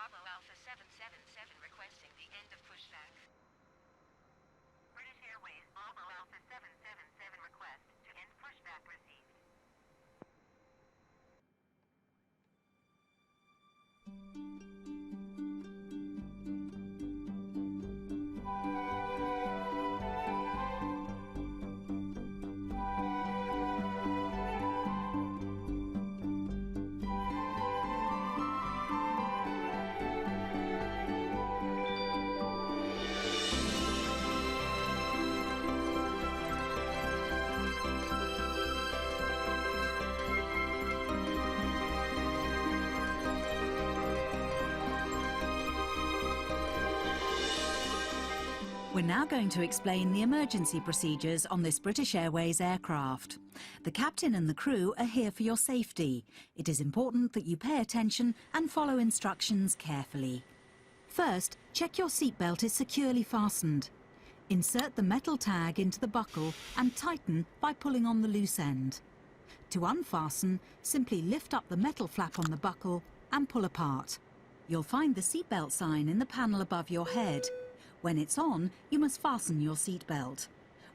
Bravo Alpha 777 requesting the end of pushback. British Airways Bravo Alpha 777 request to end pushback received. We're now going to explain the emergency procedures on this British Airways aircraft. The captain and the crew are here for your safety. It is important that you pay attention and follow instructions carefully. First, check your seatbelt is securely fastened. Insert the metal tag into the buckle and tighten by pulling on the loose end. To unfasten, simply lift up the metal flap on the buckle and pull apart. You'll find the seatbelt sign in the panel above your head. When it's on, you must fasten your seatbelt.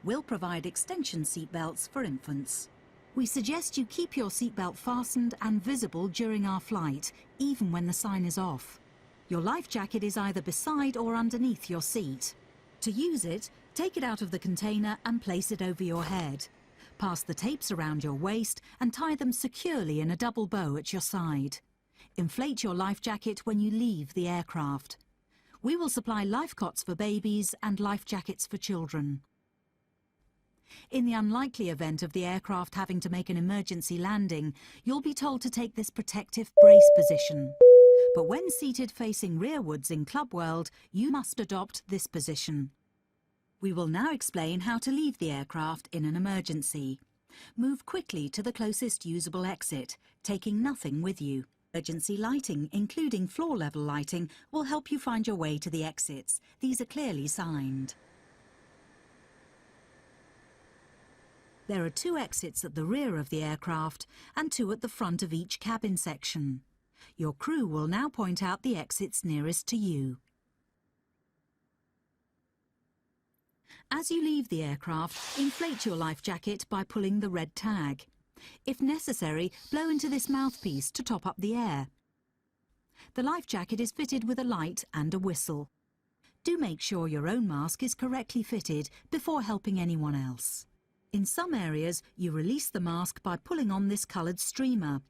We'll provide extension seatbelts for infants. We suggest you keep your seatbelt fastened and visible during our flight, even when the sign is off. Your life jacket is either beside or underneath your seat. To use it, take it out of the container and place it over your head. Pass the tapes around your waist and tie them securely in a double bow at your side. Inflate your life jacket when you leave the aircraft. We will supply life cots for babies and life jackets for children. In the unlikely event of the aircraft having to make an emergency landing, you'll be told to take this protective brace position. But when seated facing rearwards in Club World, you must adopt this position. We will now explain how to leave the aircraft in an emergency. Move quickly to the closest usable exit, taking nothing with you. Emergency lighting, including floor-level lighting, will help you find your way to the exits. These are clearly signed. There are 2 exits at the rear of the aircraft and 2 at the front of each cabin section. Your crew will now point out the exits nearest to you. As you leave the aircraft, inflate your life jacket by pulling the red tag. If necessary, blow into this mouthpiece to top up the air. The life jacket is fitted with a light and a whistle. Do make sure your own mask is correctly fitted before helping anyone else. In some areas, you release the mask by pulling on this coloured streamer.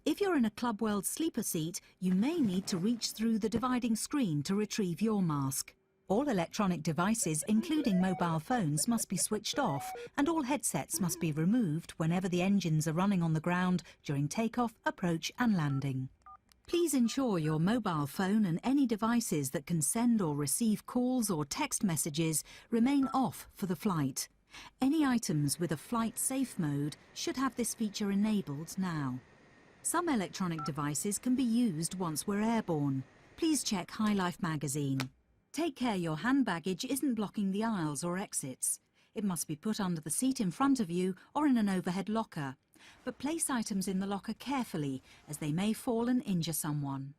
If you're in a Club World sleeper seat, you may need to reach through the dividing screen to retrieve your mask. All electronic devices, including mobile phones, must be switched off, and all headsets must be removed whenever the engines are running on the ground during takeoff, approach and landing. Please ensure your mobile phone and any devices that can send or receive calls or text messages remain off for the flight. Any items with a flight safe mode should have this feature enabled now. Some electronic devices can be used once we're airborne. Please check High Life magazine. Take care your hand baggage isn't blocking the aisles or exits. It must be put under the seat in front of you or in an overhead locker. But place items in the locker carefully, as they may fall and injure someone.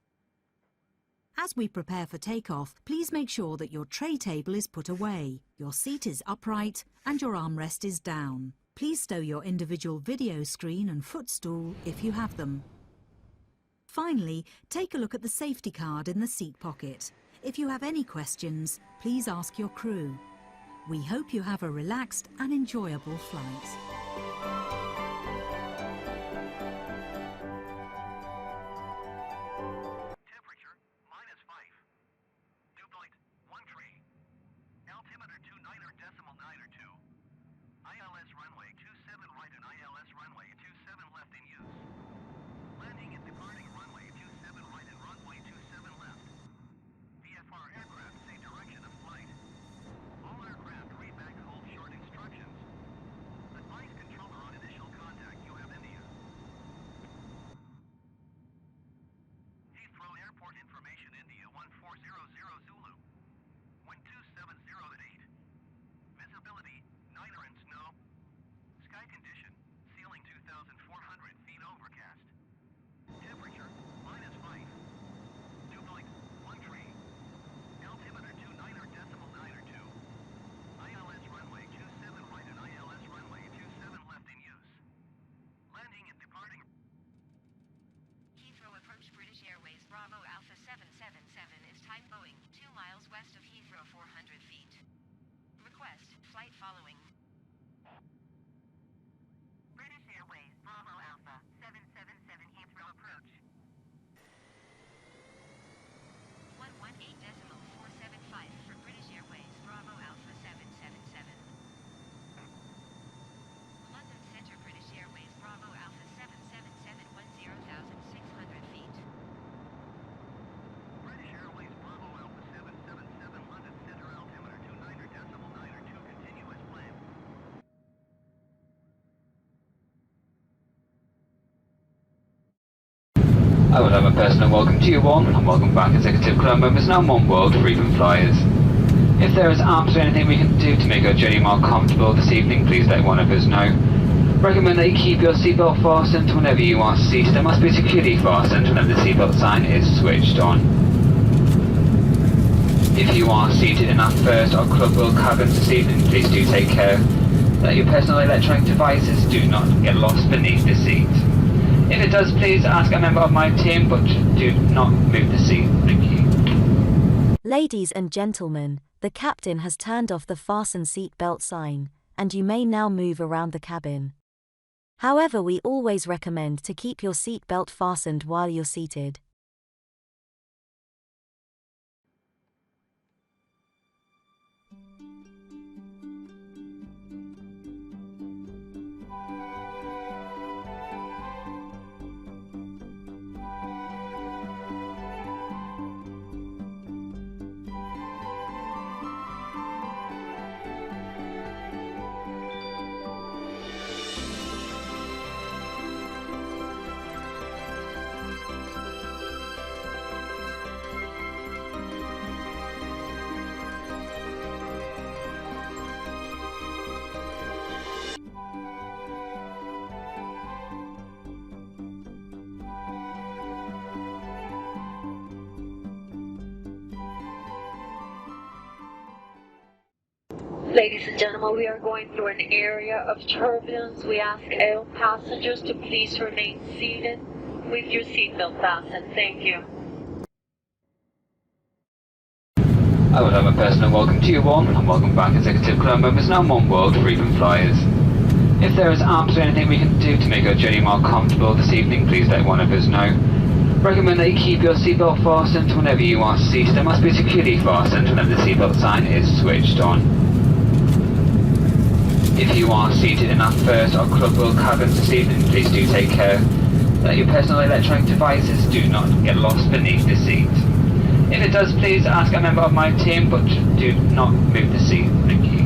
As we prepare for takeoff, please make sure that your tray table is put away, your seat is upright and your armrest is down. Please stow your individual video screen and footstool if you have them. Finally, take a look at the safety card in the seat pocket. If you have any questions, please ask your crew. We hope you have a relaxed and enjoyable flight. ILS runway 27 right and ILS runway 27 left in use. Landing and departing runway 27 right and runway 27 left. VFR aircraft say direction of flight. All aircraft read back hold short instructions. Advise controller on initial contact. You have India. Heathrow Airport information India 1400 Zulu. Wind 270 at 8. Visibility, niner and snow. Sky condition, ceiling 2,400 feet overcast. Temperature, -5. Dew point 777 is type Boeing, 2 miles west of Heathrow, 400 feet. Request flight following. British Airways, Bravo Alpha, 777 Heathrow approach. 118.475 for British Airways, Bravo Alpha 777. London Centre, British Airways, Bravo Alpha 777, 10,600 feet. British Airways Bravo Alpha 777 London Center altimeter 29.92 continuous plan. I would have a personal welcome to you all, and welcome back Executive Club members and One World frequent flyers. If there is absolutely anything we can do to make our journey more comfortable this evening, please let one of us know. Recommend that you keep your seatbelt fastened whenever you are seated. There must be security fastened whenever the seatbelt sign is switched on. If you are seated in our first or Club World cabins this evening, please do take care that your personal electronic devices do not get lost beneath the seat. If it does, please ask a member of my team, but do not move the seat. Thank you. Ladies and gentlemen, the captain has turned off the fasten seat belt sign, and you may now move around the cabin. However, we always recommend to keep your seat belt fastened while you're seated. Ladies and gentlemen, we are going through an area of turbulence. We ask all passengers to please remain seated with your seatbelt fastened. Thank you. I would have a personal welcome to you all, and welcome back Executive Club members and One World frequent flyers. If there is absolutely anything we can do to make our journey more comfortable this evening, please let one of us know. Recommend that you keep your seatbelt fastened whenever you are seated. There must be security fastened whenever the seatbelt sign is switched on. If you are seated in our first or Club World cabins this evening, please do take care that your personal electronic devices do not get lost beneath the seat. If it does, please ask a member of my team, but do not move the seat. Thank you.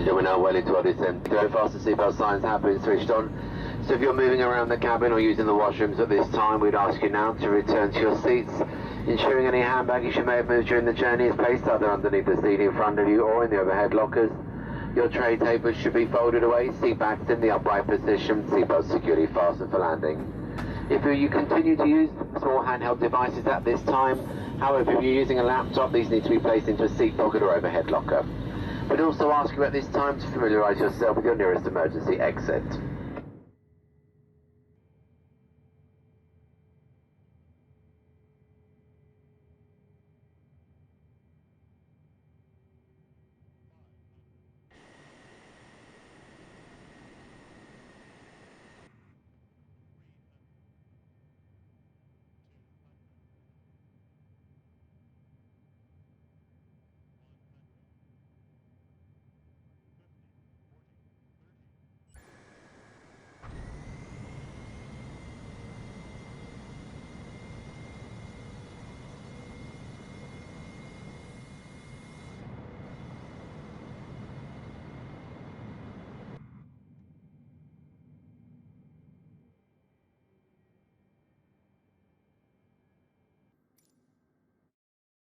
We're now well into our descent. Very fast to seatbelt signs have been switched on. So if you're moving around the cabin or using the washrooms at this time, we'd ask you now to return to your seats, ensuring any hand baggage you may have moved during the journey is placed either underneath the seat in front of you or in the overhead lockers. Your tray tables should be folded away, seat backs in the upright position, seatbelts securely fastened for landing. If you continue to use small handheld devices at this time, however, if you're using a laptop, these need to be placed into a seat pocket or overhead locker. We'd also ask you at this time to familiarise yourself with your nearest emergency exit.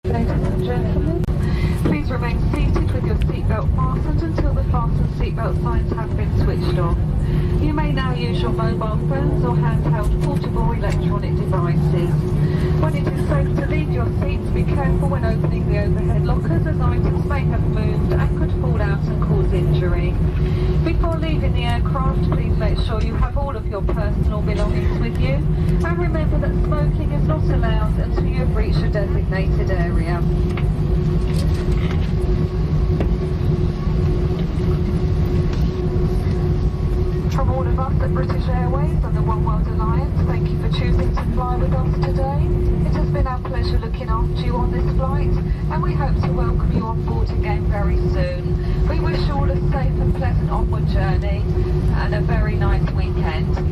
Ladies and gentlemen, please remain seated with your seatbelt fastened until the fasten seatbelt signs have been switched off. You may now use your mobile phones or handheld portable electronic devices. When it is safe to leave your seats, be careful when opening the overhead lockers, as items may have moved and could fall out and cause injury. Before leaving the aircraft, please make sure you have all of your personal belongings with you, and remember that smoking is not allowed until you have reached a designated area. From all of us at British Airways and the One World Alliance, thank you for choosing to fly with us today. It has been our pleasure looking after you on this flight, and we hope to welcome you on board again very soon. We wish you all a safe and pleasant onward journey and a very nice weekend.